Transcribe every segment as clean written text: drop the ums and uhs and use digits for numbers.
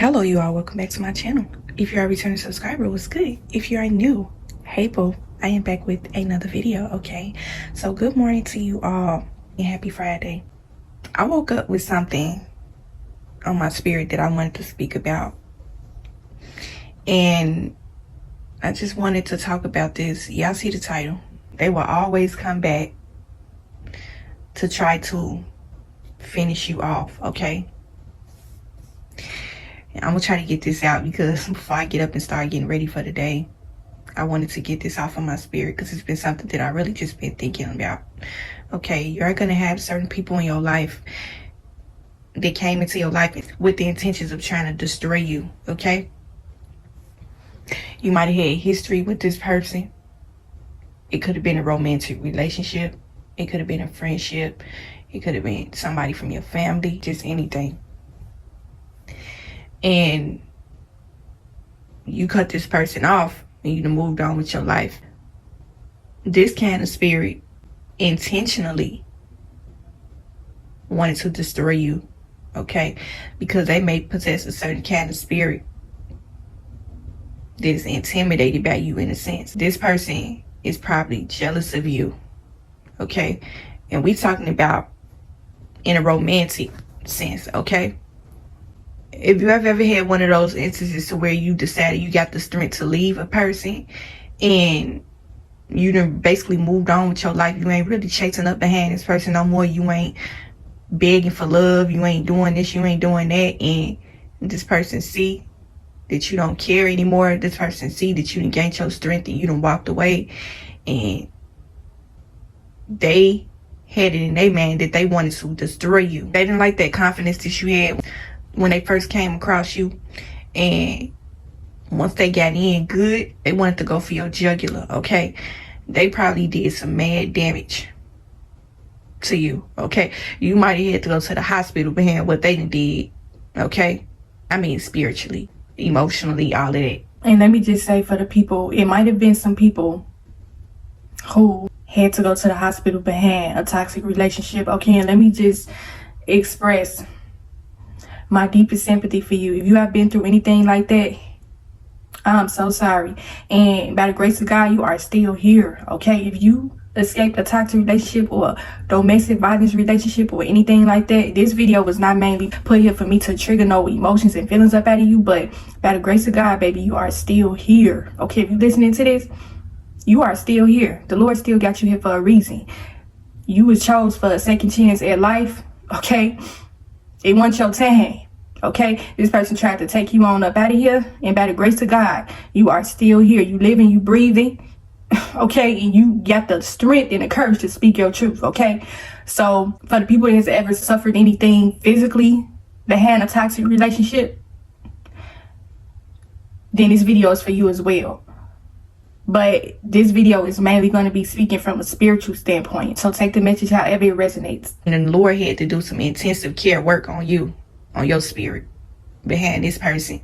Hello you all, welcome back to my channel. If you're a returning subscriber, what's good? If you are new, hey boo, I am back with another video. Okay, so good morning to you all and happy Friday. I woke up with something on my spirit that I wanted to speak about, and I just wanted to talk about this. Y'all see the title. They will always come back to try to finish you off. Okay, I'm gonna try to get this out because before I get up and start getting ready for the day, I wanted to get this off of my spirit because it's been something that I really just been thinking about. Okay, you're gonna have certain people in your life that came into your life with the intentions of trying to destroy you. Okay, you might have had history with this person. It could have been a romantic relationship, it could have been a friendship, it could have been somebody from your family, just anything. And you cut this person off and you done moved on with your life. This kind of spirit intentionally wanted to destroy you, okay? Because they may possess a certain kind of spirit that is intimidated by you in a sense. This person is probably jealous of you, okay? And we talking about in a romantic sense, okay? If you have ever had one of those instances to where you decided you got the strength to leave a person and you done basically moved on with your life, you ain't really chasing up behind this person no more, you ain't begging for love, you ain't doing this, you ain't doing that, and this person see that you don't care anymore, this person see that you done gained your strength and you done walked away, and they had it in their mind that they wanted to destroy you. They didn't like that confidence that you had when they first came across you, and once they got in good, they wanted to go for your jugular, okay? They probably did some mad damage to you, okay? You might have had to go to the hospital behind what they did, okay? I mean spiritually, emotionally, all of that. And let me just say for the people, it might have been some people who had to go to the hospital behind a toxic relationship, okay? And let me just express my deepest sympathy for you. If you have been through anything like that, I'm so sorry. And by the grace of God, you are still here, okay? If you escaped a toxic relationship or a domestic violence relationship or anything like that, this video was not mainly put here for me to trigger no emotions and feelings up out of you, but by the grace of God, baby, you are still here, okay? If you're listening to this, you are still here. The Lord still got you here for a reason. You was chose for a second chance at life, okay? It wasn't your time, okay? This person tried to take you on up out of here, and by the grace of God, you are still here. You living, you breathing, okay? And you got the strength and the courage to speak your truth, okay? So for the people that has ever suffered anything physically behind a toxic relationship, then this video is for you as well. But this video is mainly going to be speaking from a spiritual standpoint. So take the message however it resonates. And the Lord had to do some intensive care work on you, on your spirit, behind this person.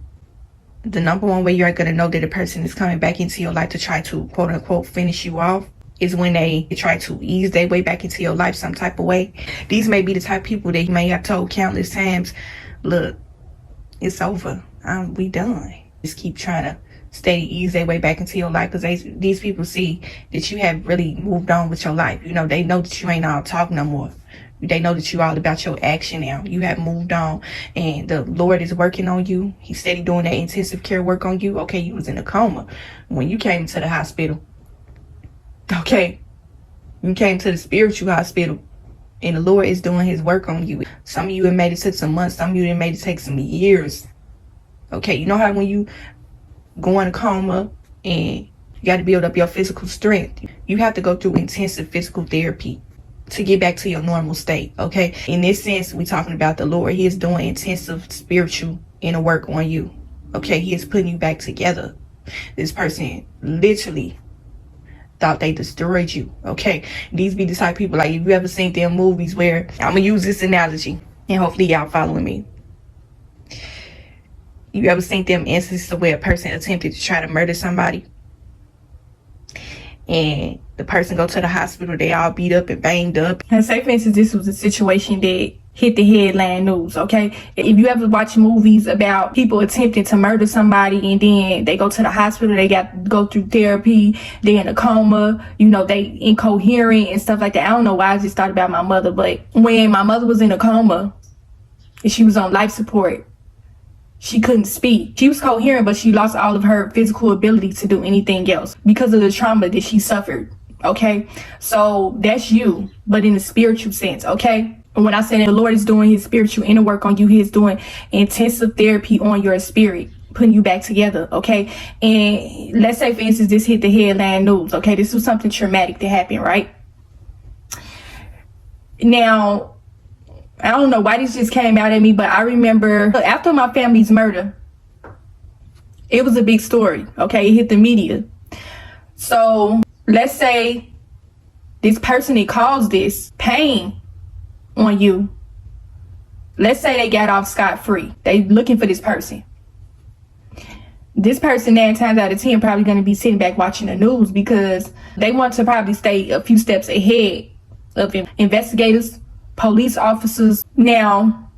The number one way you're going to know that a person is coming back into your life to try to, quote unquote, finish you off is when they try to ease their way back into your life some type of way. These may be the type of people that you may have told countless times, look, it's over. We done. Just keep trying to steady ease their way back into your life, because these people see that you have really moved on with your life. You know, they know that you ain't all talk no more. They know that you all about your action now. You have moved on, and the Lord is working on you. He's steady doing that intensive care work on you. Okay, you was in a coma when you came to the hospital. Okay, you came to the spiritual hospital, and the Lord is doing his work on you. Some of you it made it take some months. Some of you it made it take some years. Okay, you know how when you go in a coma and you got to build up your physical strength, you have to go through intensive physical therapy to get back to your normal state, okay? In this sense, we're talking about the Lord. He is doing intensive spiritual inner work on you, okay? He is putting you back together. This person literally thought they destroyed you, okay? These be the type of people, like, if you ever seen them movies where, I'm gonna use this analogy and hopefully y'all following me. You ever seen them instances where a person attempted to try to murder somebody, and the person go to the hospital, they all beat up and banged up? And say for instance, this was a situation that hit the headline news, okay? If you ever watch movies about people attempting to murder somebody and then they go to the hospital, they got to go through therapy, they're in a coma, they incoherent and stuff like that. I don't know why I just thought about my mother, but when my mother was in a coma and she was on life support, she couldn't speak. She was coherent, but she lost all of her physical ability to do anything else because of the trauma that she suffered, okay? So that's you, but in a spiritual sense, okay? And when I say that the Lord is doing his spiritual inner work on you, he is doing intensive therapy on your spirit, putting you back together, okay? And let's say, for instance, this hit the headline news, okay? This was something traumatic that happened, right? Now, I don't know why this just came out at me, but I remember after my family's murder, it was a big story, okay? It hit the media. So let's say this person that caused this pain on you, let's say they got off scot-free. They looking for this person. This person 9 times out of 10 probably going to be sitting back watching the news because they want to probably stay a few steps ahead of investigators, police officers. Now,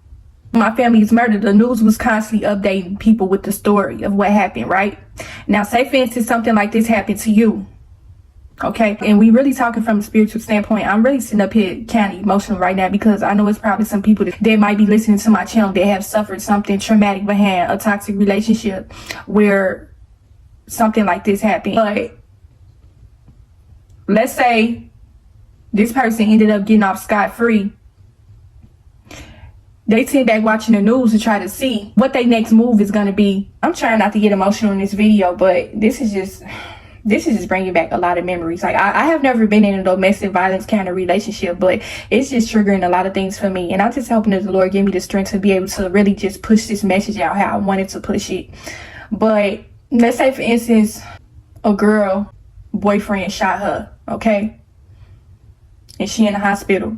my family's murdered. The news was constantly updating people with the story of what happened, right? Now, say for instance, something like this happened to you, okay? And we really talking from a spiritual standpoint. I'm really sitting up here kind of emotional right now because I know it's probably some people that might be listening to my channel that have suffered something traumatic behind a toxic relationship where something like this happened. But let's say this person ended up getting off scot-free. They sit back watching the news to try to see what their next move is going to be. I'm trying not to get emotional in this video, but this is just bringing back a lot of memories. Like I have never been in a domestic violence kind of relationship, but it's just triggering a lot of things for me. And I'm just hoping that the Lord give me the strength to be able to really just push this message out how I wanted to push it. But let's say, for instance, a girl boyfriend shot her, okay? And she in the hospital.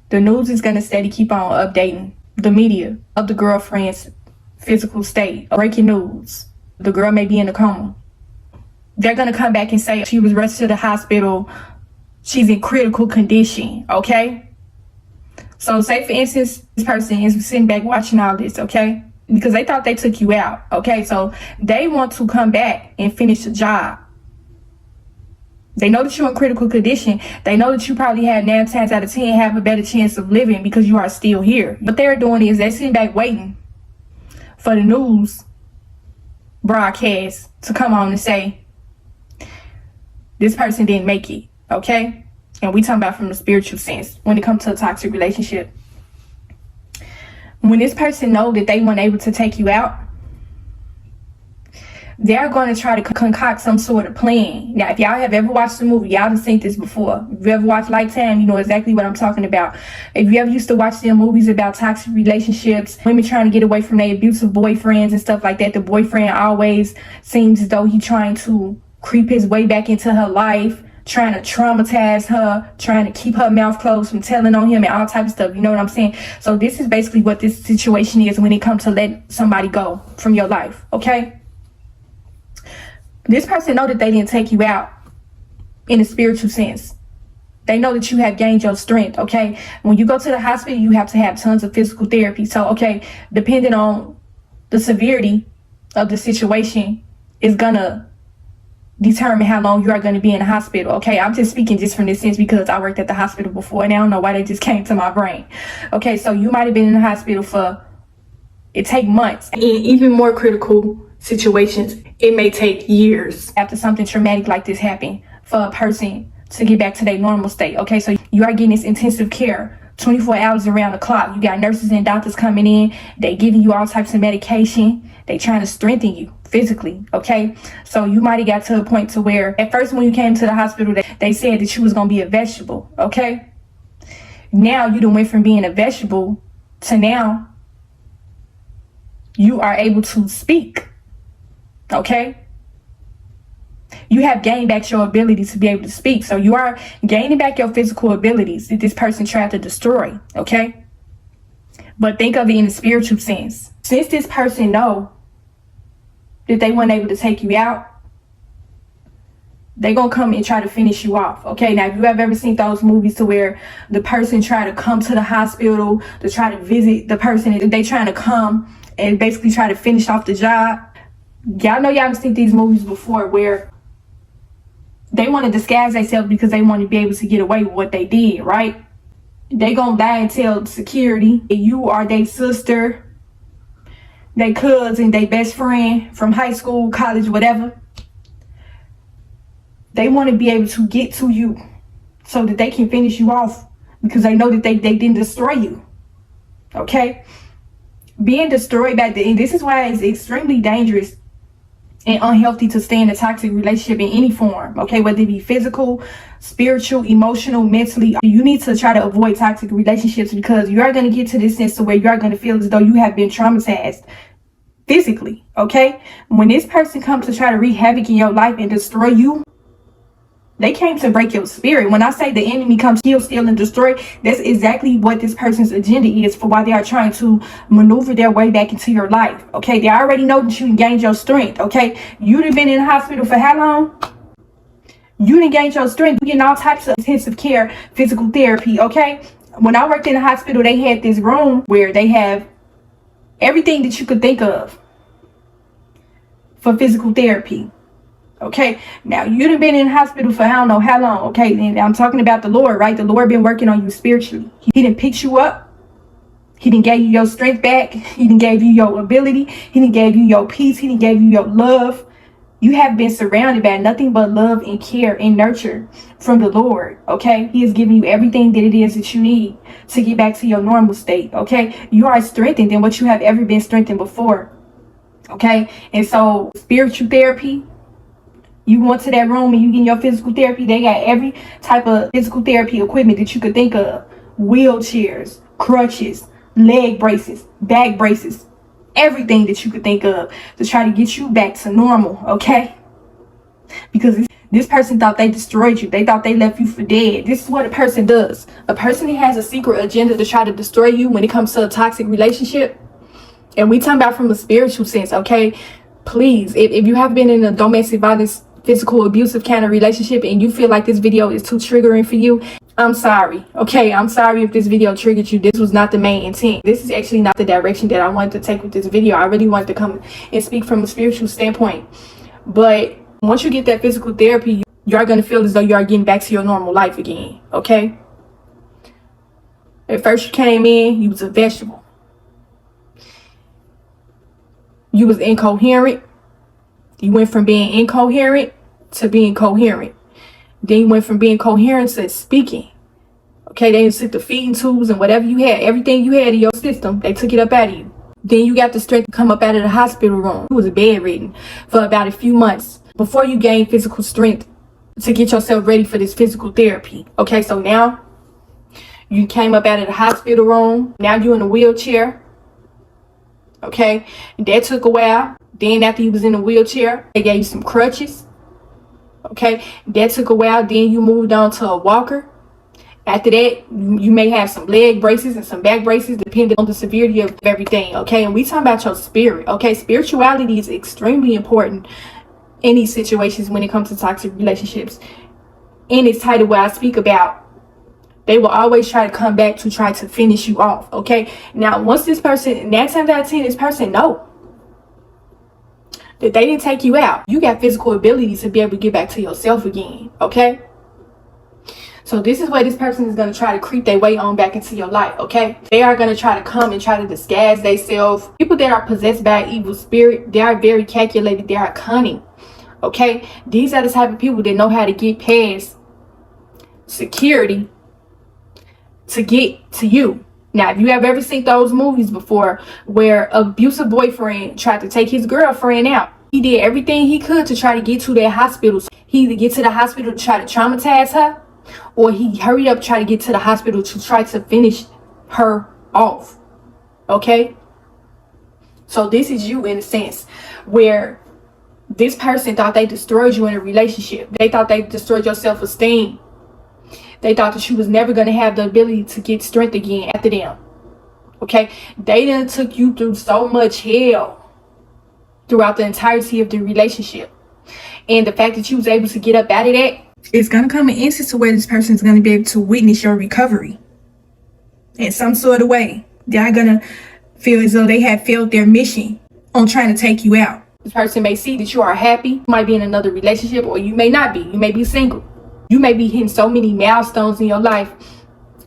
The news is going to steady keep on updating the media of the girlfriend's physical state. Breaking news. The girl may be in a coma. They're going to come back and say she was rushed to the hospital. She's in critical condition, okay? So say, for instance, this person is sitting back watching all this, okay? Because they thought they took you out, okay? So they want to come back and finish the job. They know that you're in critical condition. They know that you probably had 9 times out of 10 have a better chance of living because you are still here. What they're doing is they're sitting back waiting for the news broadcast to come on and say, this person didn't make it, okay? And we talking about from the spiritual sense when it comes to a toxic relationship. When this person know that they weren't able to take you out, they're going to try to concoct some sort of plan. Now, if y'all have ever watched the movie, y'all have seen this before. If you ever watched Lifetime, you know exactly what I'm talking about. If you ever used to watch them movies about toxic relationships, women trying to get away from their abusive boyfriends and stuff like that, the boyfriend always seems as though he's trying to creep his way back into her life, trying to traumatize her, trying to keep her mouth closed from telling on him and all types of stuff. You know what I'm saying? So this is basically what this situation is when it comes to let somebody go from your life, okay? This person know that they didn't take you out in a spiritual sense. They know that you have gained your strength, okay? When you go to the hospital, you have to have tons of physical therapy. So, okay, depending on the severity of the situation is gonna determine how long you are going to be in the hospital, okay? I'm just speaking just from this sense because I worked at the hospital before and I don't know why they just came to my brain. Okay, so you might have been in the hospital for, it take months. In even more critical situations, it may take years after something traumatic like this happened for a person to get back to their normal state, okay? So you are getting this intensive care 24 hours around the clock. You got nurses and doctors coming in. They giving you all types of medication. They trying to strengthen you physically, okay? So you might have got to a point to where at first when you came to the hospital, they said that you was going to be a vegetable, okay? Now you done went from being a vegetable to now you are able to speak, okay? You have gained back your ability to be able to speak. So you are gaining back your physical abilities that this person tried to destroy, okay? But think of it in a spiritual sense. Since this person know that they weren't able to take you out, they gonna come and try to finish you off. Okay, now if you have ever seen those movies to where the person try to come to the hospital to try to visit the person, and they trying to come and basically try to finish off the job. Y'all know y'all have seen these movies before where they want to disguise themselves because they want to be able to get away with what they did, right? They gonna die and tell security you are their sister, their cousin, their best friend from high school, college, whatever. They want to be able to get to you so that they can finish you off because they know that they didn't destroy you. Okay? Being destroyed back then, this is why it's extremely dangerous and unhealthy to stay in a toxic relationship in any form. Okay? Whether it be physical, spiritual, emotional, mentally. You need to try to avoid toxic relationships because you are going to get to this sense to where you are going to feel as though you have been traumatized physically. Okay? When this person comes to try to wreak havoc in your life and destroy you, they came to break your spirit. When I say the enemy comes to kill, steal, and destroy, that's exactly what this person's agenda is for why they are trying to maneuver their way back into your life. Okay, they already know that you gained your strength. Okay, you done been in the hospital for how long? You done gained your strength. You getting all types of intensive care, physical therapy. Okay, when I worked in the hospital, they had this room where they have everything that you could think of for physical therapy. Okay, now you done been in the hospital for I don't know how long. Okay, and I'm talking about the Lord, right? The Lord been working on you spiritually. He done picked you up. He done gave you your strength back. He done gave you your ability. He done gave you your peace. He done gave you your love. You have been surrounded by nothing but love and care and nurture from the Lord. Okay, He is giving you everything that it is that you need to get back to your normal state. Okay, you are strengthened than what you have ever been strengthened before. Okay, and so spiritual therapy. You go into that room and you get your physical therapy. They got every type of physical therapy equipment that you could think of. Wheelchairs, crutches, leg braces, back braces, everything that you could think of to try to get you back to normal, okay? Because this person thought they destroyed you. They thought they left you for dead. This is what a person does. A person that has a secret agenda to try to destroy you when it comes to a toxic relationship. And we talking about from a spiritual sense, okay? Please, if you have been in a domestic violence, physical abusive kind of relationship and you feel like this video is too triggering for you, I'm sorry. Okay, I'm sorry if this video triggered you. This was not the main intent. This is actually not the direction that I wanted to take with this video. I really wanted to come and speak from a spiritual standpoint. But once you get that physical therapy, you are going to feel as though you are getting back to your normal life again. Okay? At first you came in, you was a vegetable. You was incoherent. You went from being incoherent to being coherent. Then you went from being coherent to speaking. Okay, they took the feeding tubes and whatever you had, everything you had in your system, they took it up out of you. Then you got the strength to come up out of the hospital room. You was bedridden for about a few months before you gained physical strength to get yourself ready for this physical therapy. Okay, so now you came up out of the hospital room. Now you're in a wheelchair. Okay, that took a while. Then after you was in a wheelchair, they gave you some crutches. Okay, that took a while. Then you moved on to a walker. After that, you may have some leg braces and some back braces depending on the severity of everything. Okay, and we talking about your spirit. Okay, spirituality is extremely important in these situations when it comes to toxic relationships. In its title where I speak about, they will always try to come back to try to finish you off. Okay, now once this person, 9 times out of 10, this person know that they didn't take you out. You got physical ability to be able to get back to yourself again. Okay, so this is where this person is going to try to creep their way on back into your life. Okay, they are going to try to come and try to disguise themselves. People that are possessed by an evil spirit, they are very calculated. They are cunning. Okay, these are the type of people that know how to get past security to get to you. Now, if you have ever seen those movies before where an abusive boyfriend tried to take his girlfriend out, he did everything he could to try to get to that hospital. He either get to the hospital to try to traumatize her, or he hurried up try to get to the hospital to try to finish her off. Okay? So this is you in a sense where this person thought they destroyed you in a relationship. They thought they destroyed your self-esteem. They thought that you was never going to have the ability to get strength again after them. Okay? They done took you through so much hell throughout the entirety of the relationship. And the fact that you was able to get up out of that, it's going to come an instance to where this person is going to be able to witness your recovery in some sort of way. They're going to feel as though they have failed their mission on trying to take you out. This person may see that you are happy, you might be in another relationship, or you may not be. You may be single. You may be hitting so many milestones in your life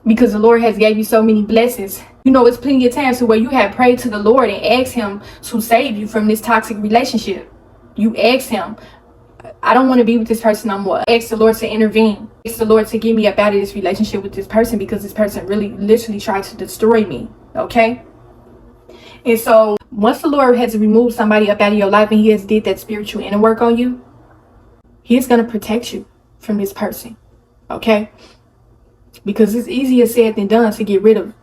because the Lord has gave you so many blessings. You know, it's plenty of times where you have prayed to the Lord and asked him to save you from this toxic relationship. You asked him, I don't want to be with this person no more. Ask the Lord to intervene. Ask the Lord to get me up out of this relationship with this person because this person really literally tried to destroy me. Okay? And so once the Lord has removed somebody up out of your life and he has did that spiritual inner work on you, he's going to protect you from this person. Okay? Because it's easier said than done to get rid of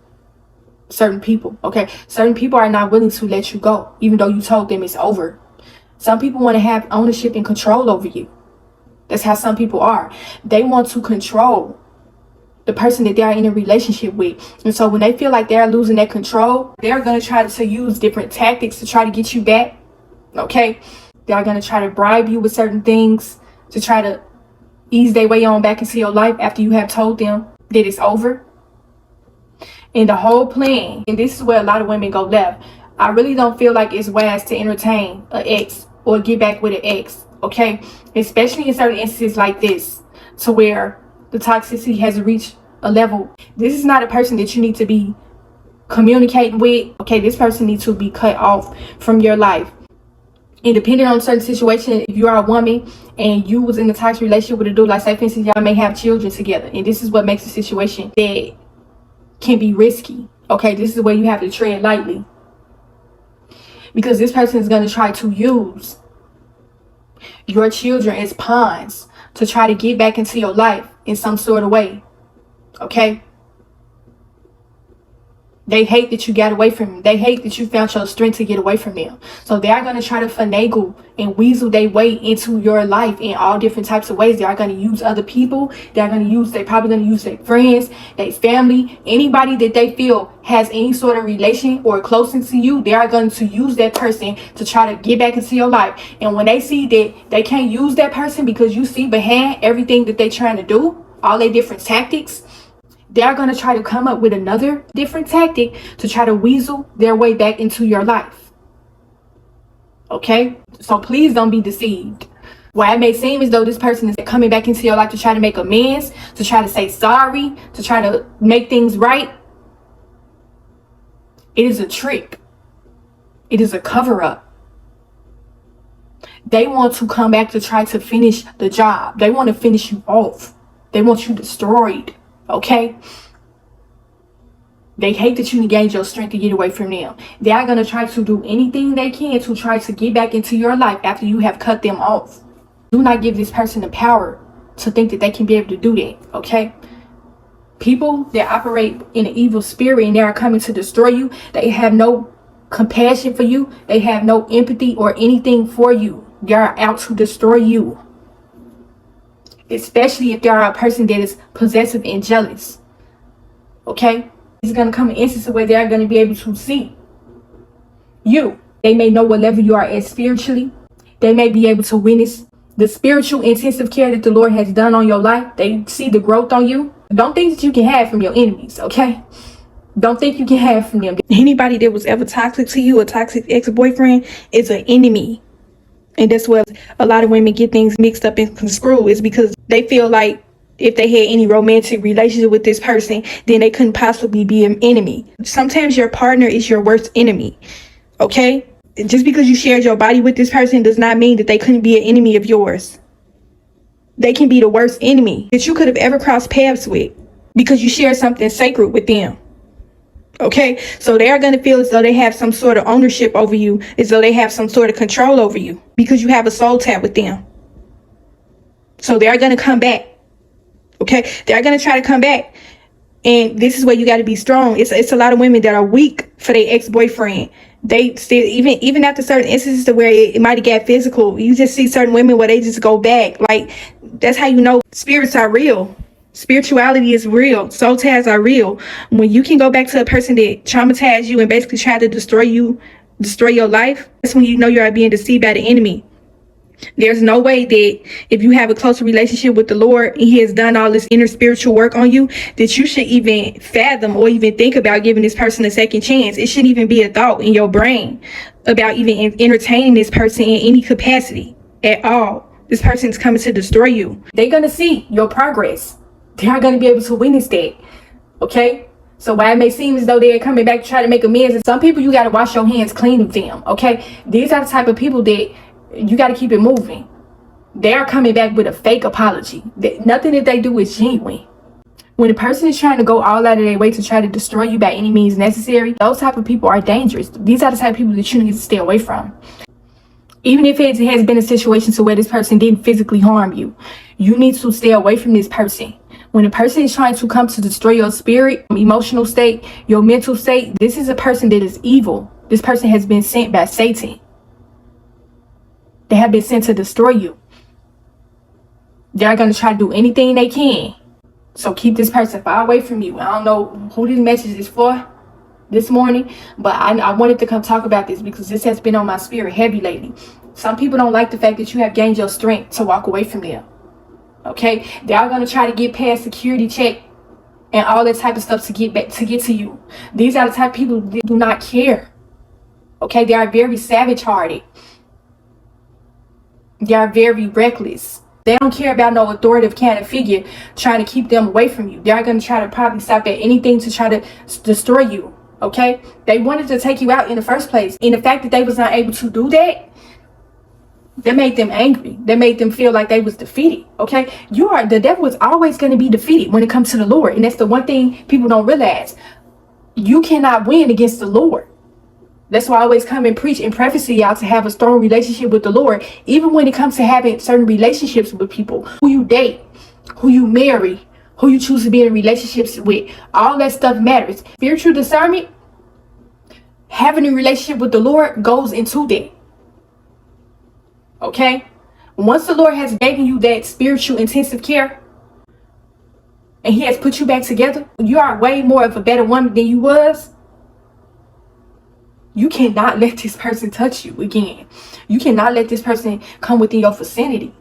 certain people. Okay? Certain people are not willing to let you go, even though you told them it's over. Some people want to have ownership and control over you. That's how some people are. They want to control the person that they are in a relationship with. And so when they feel like they're losing that control, they're going to try to use different tactics to try to get you back. Okay? They're going to try to bribe you with certain things to try to ease their way on back into your life after you have told them that it's over. And the whole plan, and this is where a lot of women go left. I really don't feel like it's wise to entertain an ex or get back with an ex, okay? Especially in certain instances like this, to where the toxicity has reached a level. This is not a person that you need to be communicating with, okay? This person needs to be cut off from your life. And depending on certain situation, if you are a woman and you was in a toxic relationship with a dude, like say for instance, y'all may have children together, and this is what makes the situation that can be risky, okay? This is where you have to tread lightly. Because this person is going to try to use your children as pawns to try to get back into your life in some sort of way. Okay? They hate that you got away from them. They hate that you found your strength to get away from them. So they are going to try to finagle and weasel their way into your life in all different types of ways. They are going to use other people. They're probably going to use their friends, their family, anybody that they feel has any sort of relation or closeness to you. They are going to use that person to try to get back into your life. And when they see that they can't use that person because you see behind everything that they're trying to do, all their different tactics, they're going to try to come up with another different tactic to try to weasel their way back into your life. Okay? So please don't be deceived. While it may seem as though this person is coming back into your life to try to make amends, to try to say sorry, to try to make things right, it is a trick. It is a cover-up. They want to come back to try to finish the job. They want to finish you off. They want you destroyed. Okay? They hate that you gained your strength to get away from them. They are going to try to do anything they can to try to get back into your life after you have cut them off. Do not give this person the power to think that they can be able to do that. Okay? People that operate in an evil spirit and they are coming to destroy you, they have no compassion for you. They have no empathy or anything for you. They are out to destroy you. Especially if they are a person that is possessive and jealous. Okay? It's going to come an instance where they are going to be able to see you. They may know what level you are at spiritually. They may be able to witness the spiritual intensive care that the Lord has done on your life. They see the growth on you. Don't think that you can have from your enemies, okay? Don't think you can have from them. Anybody that was ever toxic to you, a toxic ex-boyfriend, is an enemy. And that's where a lot of women get things mixed up and construed, is because they feel like if they had any romantic relationship with this person, then they couldn't possibly be an enemy. Sometimes your partner is your worst enemy, okay? Just because you shared your body with this person does not mean that they couldn't be an enemy of yours. They can be the worst enemy that you could have ever crossed paths with because you shared something sacred with them. Okay, so they are going to feel as though they have some sort of ownership over you, as though they have some sort of control over you because you have a soul tap with them. So they are going to come back. Okay, they are going to try to come back. And this is where you got to be strong. It's a lot of women that are weak for their ex-boyfriend. They still, even after certain instances to where it might have got physical, you just see certain women where they just go back. Like, that's how you know spirits are real. Spirituality is real. Soul ties are real. When you can go back to a person that traumatized you and basically try to destroy you, destroy your life, that's when you know you are being deceived by the enemy. There's no way that if you have a closer relationship with the Lord and he has done all this inner spiritual work on you, that you should even fathom or even think about giving this person a second chance. It shouldn't even be a thought in your brain about even entertaining this person in any capacity at all. This person is coming to destroy you. They're going to see your progress. They're going to be able to witness that. Okay? So while it may seem as though they're coming back to try to make amends, and some people you got to wash your hands clean of them. Okay? These are the type of people that you got to keep it moving. They are coming back with a fake apology. Nothing that they do is genuine. When a person is trying to go all out of their way to try to destroy you by any means necessary, those type of people are dangerous. These are the type of people that you need to stay away from. Even if it has been a situation to where this person didn't physically harm you, you need to stay away from this person. When a person is trying to come to destroy your spirit, emotional state, your mental state, this is a person that is evil. This person has been sent by Satan. They have been sent to destroy you. They're going to try to do anything they can. So keep this person far away from you. I don't know who this message is for this morning, but I wanted to come talk about this because this has been on my spirit heavy lately. Some people don't like the fact that you have gained your strength to walk away from them. Okay? They are going to try to get past security check and all that type of stuff to get to you. These are the type of people that do not care. Okay? They are very savage-hearted. They are very reckless. They don't care about no authoritative kind of figure trying to keep them away from you. They are going to try to probably stop at anything to try to destroy you. Okay? They wanted to take you out in the first place. And the fact that they was not able to do that, that made them angry. That made them feel like they was defeated. Okay? The devil is always going to be defeated when it comes to the Lord. And that's the one thing people don't realize. You cannot win against the Lord. That's why I always come and preach and preface to y'all to have a strong relationship with the Lord. Even when it comes to having certain relationships with people, who you date, who you marry, who you choose to be in relationships with, all that stuff matters. Spiritual discernment, having a relationship with the Lord goes into that. Okay? Once the Lord has given you that spiritual intensive care, and he has put you back together, you are way more of a better woman than you was. You cannot let this person touch you again. You cannot let this person come within your vicinity.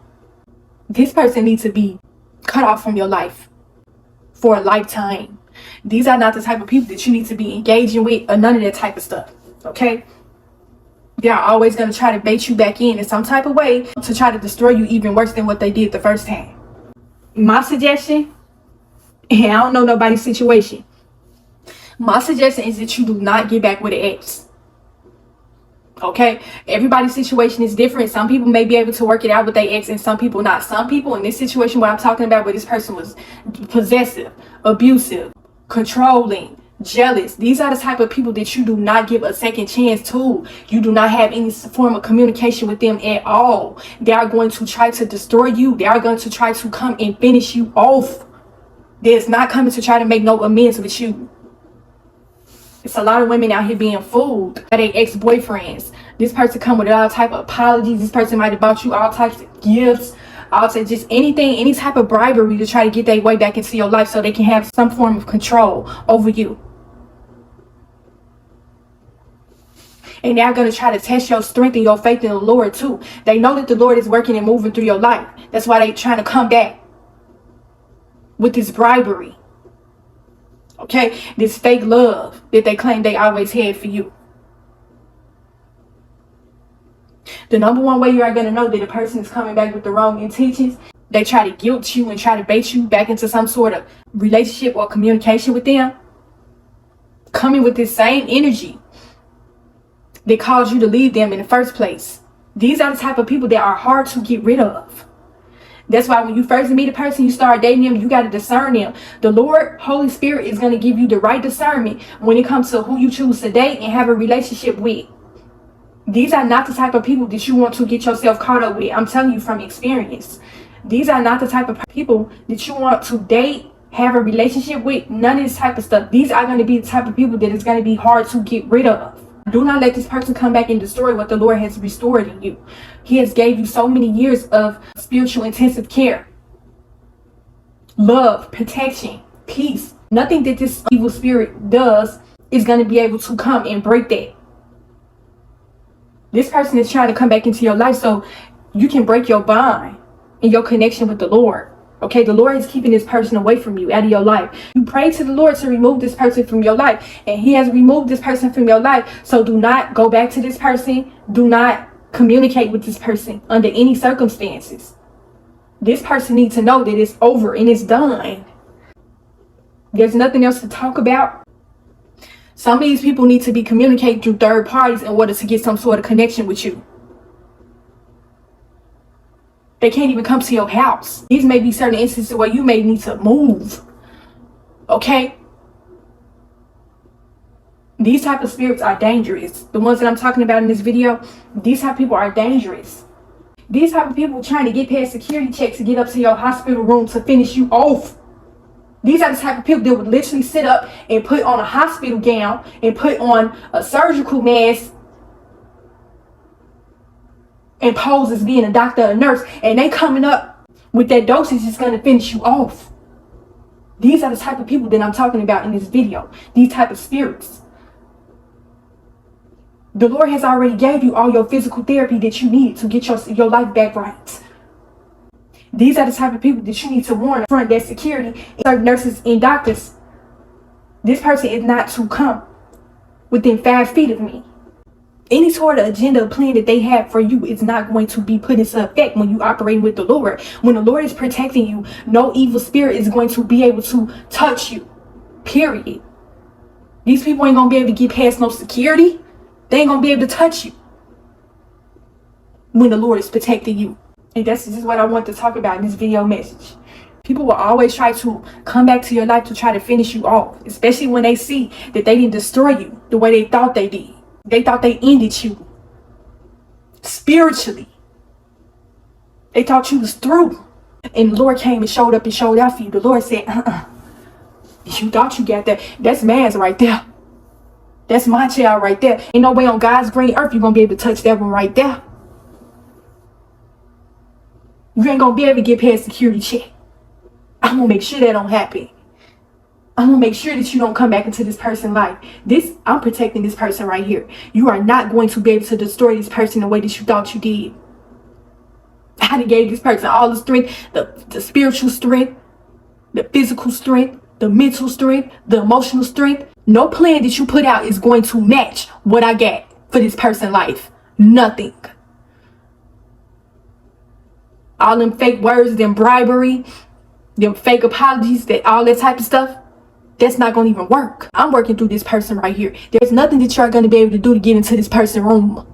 This person needs to be cut off from your life for a lifetime. These are not the type of people that you need to be engaging with or none of that type of stuff. Okay? They are always going to try to bait you back in some type of way to try to destroy you even worse than what they did the first time. My suggestion, and I don't know nobody's situation, my suggestion is that you do not get back with an ex. Okay, everybody's situation is different. Some people may be able to work it out with their ex and some people not. Some people in this situation where I'm talking about, where this person was possessive, abusive, controlling, jealous. These are the type of people that you do not give a second chance to. You do not have any form of communication with them at all. They are going to try to destroy you. They are going to try to come and finish you off. There's not coming to try to make no amends with you. It's a lot of women out here being fooled by their ex-boyfriends. This person come with all type of apologies. This person might have bought you all types of gifts, all types, just anything, any type of bribery to try to get their way back into your life so they can have some form of control over you. And they're going to try to test your strength and your faith in the Lord too. They know that the Lord is working and moving through your life. That's why they're trying to come back with this bribery. Okay, this fake love that they claim they always had for you. The number one way you are going to know that a person is coming back with the wrong intentions, they try to guilt you and try to bait you back into some sort of relationship or communication with them, coming with this same energy that caused you to leave them in the first place. These are the type of people that are hard to get rid of. That's why when you first meet a person, you start dating them, you got to discern them. The Lord, Holy Spirit is going to give you the right discernment when it comes to who you choose to date and have a relationship with. These are not the type of people that you want to get yourself caught up with. I'm telling you from experience. These are not the type of people that you want to date, have a relationship with, none of this type of stuff. These are going to be the type of people that is going to be hard to get rid of. Do not let this person come back and destroy what the Lord has restored in you. He has gave you so many years of spiritual intensive care, love, protection, peace. Nothing that this evil spirit does is going to be able to come and break that. This person is trying to come back into your life so you can break your bond and your connection with the Lord. Okay, the Lord is keeping this person away from you, out of your life. You pray to the Lord to remove this person from your life, and he has removed this person from your life. So do not go back to this person. Do not communicate with this person under any circumstances. This person needs to know that it's over and it's done. There's nothing else to talk about. Some of these people need to be communicated through third parties in order to get some sort of connection with you. They can't even come to your house. These may be certain instances where you may need to move. Okay? These type of spirits are dangerous. The ones that I'm talking about in this video, these type of people are dangerous. These type of people trying to get past security checks to get up to your hospital room to finish you off. These are the type of people that would literally sit up and put on a hospital gown and put on a surgical mask and pose as being a doctor or a nurse, and they coming up with that dosage is going to finish you off. These are the type of people that I'm talking about in this video. These type of spirits. The Lord has already gave you all your physical therapy that you need to get your life back right. These are the type of people that you need to warn in front of that security, certain nurses and doctors. This person is not to come within 5 feet of me. Any sort of agenda or plan that they have for you is not going to be put into effect when you operate with the Lord. When the Lord is protecting you, no evil spirit is going to be able to touch you. Period. These people ain't going to be able to get past no security. They ain't going to be able to touch you when the Lord is protecting you. And that's just what I want to talk about in this video message. People will always try to come back to your life to try to finish you off, especially when they see that they didn't destroy you the way they thought they did. They thought they ended you spiritually. They thought you was through. And the Lord came and showed up and showed out for you. The Lord said, you thought you got that. That's man's right there. That's my child right there. Ain't no way on God's green earth you're going to be able to touch that one right there. You ain't going to be able to get past security check. I'm going to make sure that don't happen. I'm going to make sure that you don't come back into this person's life. I'm protecting this person right here. You are not going to be able to destroy this person the way that you thought you did. I done gave this person all the strength, the spiritual strength, the physical strength, the mental strength, the emotional strength. No plan that you put out is going to match what I got for this person's life. Nothing. All them fake words, them bribery, them fake apologies, all that type of stuff. That's not going to even work. I'm working through this person right here. There's nothing that you're going to be able to do to get into this person's room.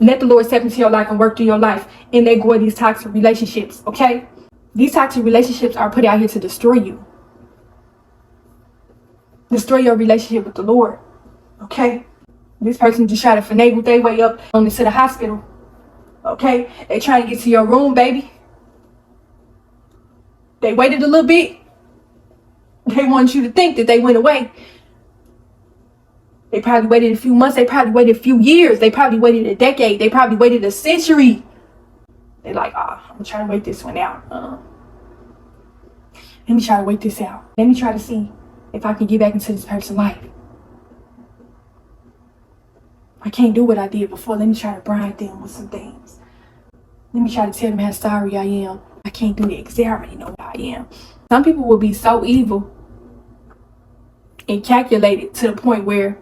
Let the Lord step into your life and work through your life and let go of these toxic relationships, okay? These toxic relationships are put out here to destroy you. Destroy your relationship with the Lord, okay? This person just try to finagle their way up on into the hospital, okay? They trying to get to your room, baby. They waited a little bit. They want you to think that they went away. They probably waited a few months. They probably waited a few years. They probably waited a decade. They probably waited a century. They're like, I'm trying to wait this one out. Let me try to wait this out. Let me try to see if I can get back into this person's life. I can't do what I did before. Let me try to bribe them with some things. Let me try to tell them how sorry I am. I can't do that because they already know what I am. Some people will be so evil and calculated to the point where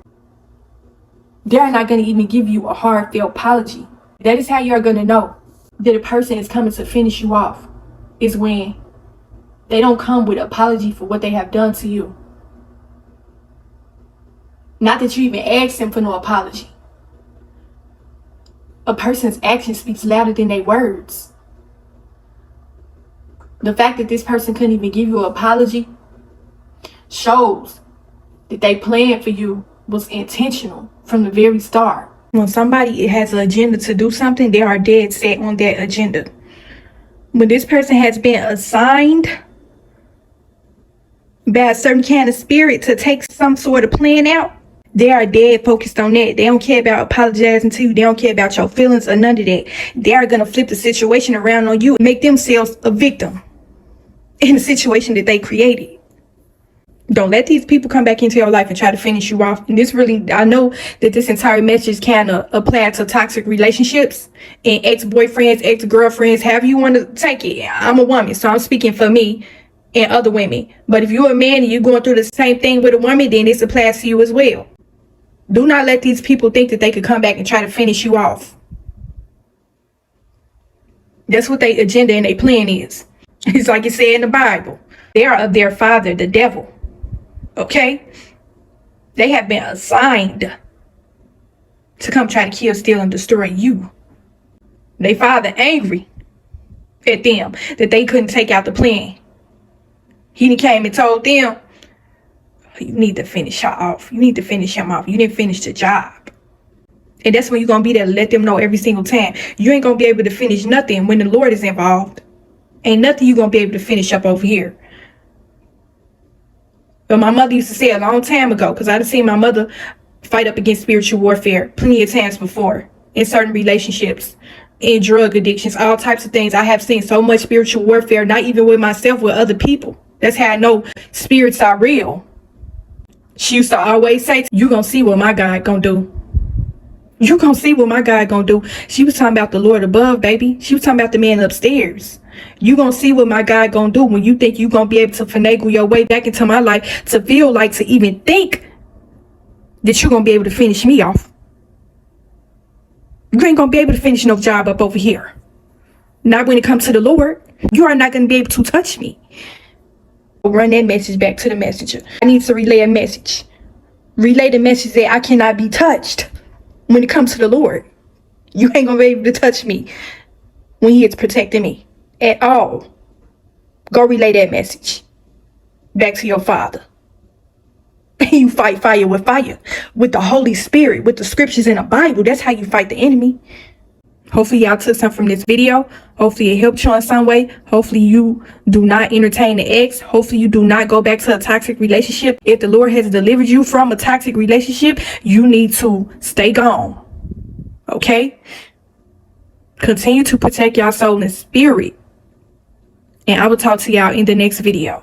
they're not going to even give you a heartfelt apology. That is how you're going to know that a person is coming to finish you off, is when they don't come with an apology for what they have done to you. Not that you even asked them for no apology. A person's action speaks louder than their words. The fact that this person couldn't even give you an apology shows that they planned for you was intentional from the very start. When somebody has an agenda to do something, they are dead set on that agenda. When this person has been assigned by a certain kind of spirit to take some sort of plan out, they are dead focused on that. They don't care about apologizing to you. They don't care about your feelings or none of that. They are going to flip the situation around on you and make themselves a victim in the situation that they created. Don't let these people come back into your life and try to finish you off. And this really, I know that this entire message can apply to toxic relationships and ex-boyfriends, ex-girlfriends, however you want to take it. I'm a woman, so I'm speaking for me and other women. But if you're a man and you're going through the same thing with a woman, then this applies to you as well. Do not let these people think that they could come back and try to finish you off. That's what their agenda and their plan is. It's like it said in the Bible. They are of their father, the devil. Okay? They have been assigned to come try to kill, steal, and destroy you. They father angry at them that they couldn't take out the plan. He came and told them, you need to finish her off. You need to finish him off. You didn't finish the job. And that's when you're going to be there to let them know every single time. You ain't going to be able to finish nothing when the Lord is involved. Ain't nothing you're going to be able to finish up over here. But my mother used to say a long time ago, because I've seen my mother fight up against spiritual warfare plenty of times before in certain relationships, in drug addictions, all types of things. I have seen so much spiritual warfare, not even with myself, with other people. That's how I know spirits are real. She used to always say, you gonna see what my God gonna do. You gonna see what my God gonna do. She was talking about the Lord above, baby. She was talking about the man upstairs. You gonna see what my God gonna do when you think you gonna be able to finagle your way back into my life, to feel like, to even think that you're gonna be able to finish me off. You ain't gonna be able to finish no job up over here. Not when it comes to the Lord. You are not gonna be able to touch me. Run that message back to the messenger. I need to relay a message. Relay the message that I cannot be touched when it comes to the Lord. You ain't gonna be able to touch me when he is protecting me at all. Go relay that message back to your father. You fight fire with the Holy Spirit, with the scriptures in the Bible. That's how you fight the enemy. Hopefully y'all took something from this video. Hopefully it helped you in some way. Hopefully you do not entertain the ex. Hopefully you do not go back to a toxic relationship. If the Lord has delivered you from a toxic relationship, you need to stay gone. Okay? Continue to protect your soul and spirit. And I will talk to y'all in the next video.